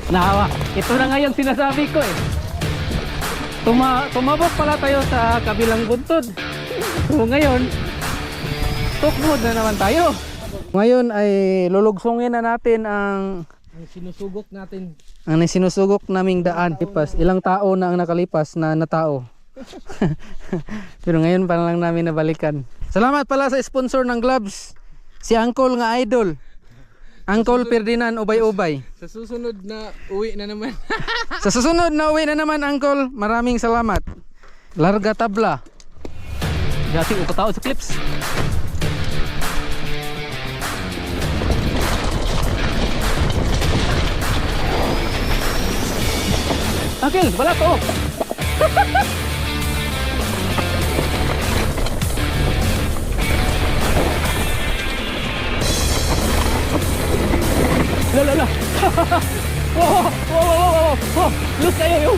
Nawa, ito na nga yung sinasabi ko eh. Tumabok pala tayo sa kabilang buntod. So ngayon, talk mode na naman tayo. Ngayon ay lulugsungin na natin ang sinusugok natin. Ang sinusugok naming daan. Ilang tao na ang nakalipas na natao. Pero ngayon pa lang namin nabalikan. Salamat pala sa sponsor ng gloves, si Uncle nga idol, Uncle Ferdinand Ubay-Ubay. Sa susunod na uwi na naman. Sa susunod na uwi na naman, Uncle, maraming salamat. Larga tabla. Dati upatao sa clips. Uncle, wala to. Lala. Wow. Lus kayo yung.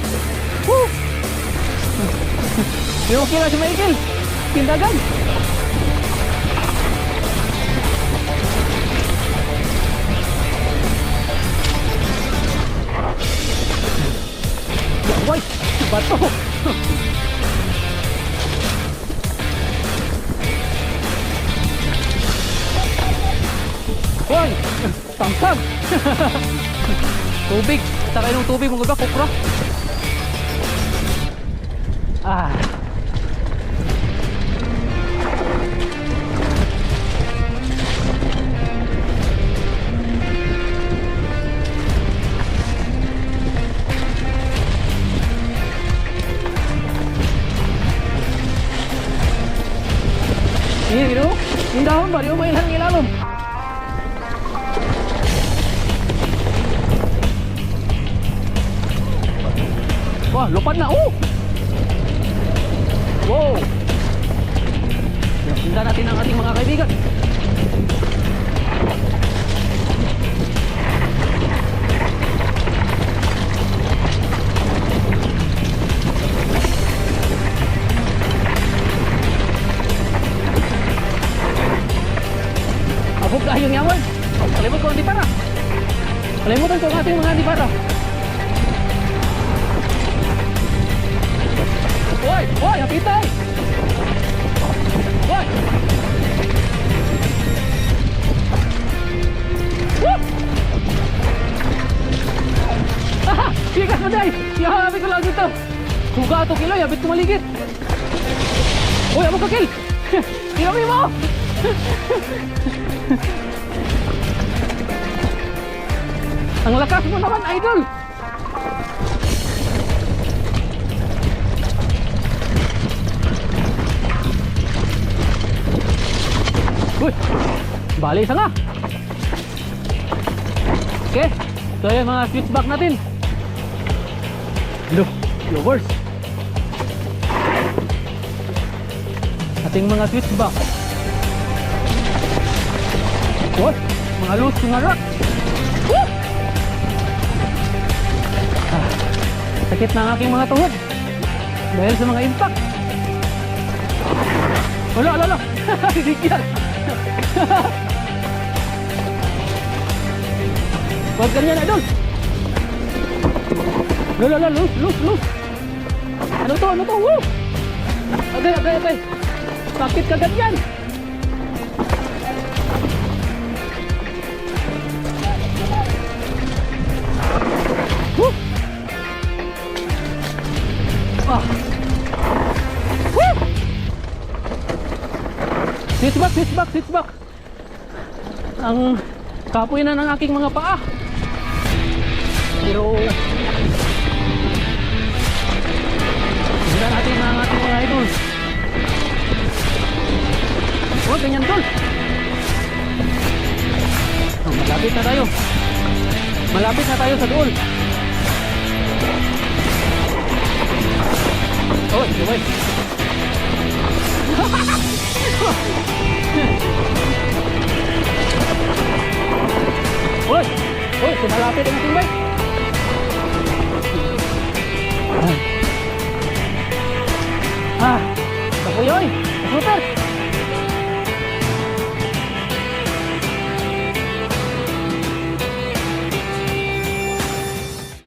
Yung okay na si Michael. Tindagan. Wait, bato. Hoy, tangsag. Tubig, sakay ng tubig mga kukra. Ah. Ini gitu, indahon ba? Di mo ilang ilalom. Wah, lupan na. Wow. Tingnan natin ang ating mga kaibigan. Abog kayong yawan. Kalimut ko ang antipara. Kalimutan ko ang ating mga antipara. Hoy, hapitay! Hoy! Woo! Haha! Bigas mo day! Yahabit ko lang dito! Kuga ito kilo, yabit ko maligit! Hoy, amo ka kill! Ilami mo! Ang lakas mo naman, idol! Uy, bali isa nga. Okay, ito yung mga switchback natin. Look, viewers, ating mga switchback. Uy, mga loose mga rock. Woo! Sakit na ang aking mga tuhod dahil sa mga impact. Wala. Bigyan. Huwag ganyan, idol. Lala, loose. Ano to? Woo! Okay. Bakit ka ganyan? Woo! Ah. Woo! Switchback. Ang kapoy na ng aking mga paa. Pero tignan natin ang ating mga idol. Huwag ganyan, tol. Malapit na tayo sa goal. Oy. Hoy, sumalapit ang ating bike. Kapoy, super.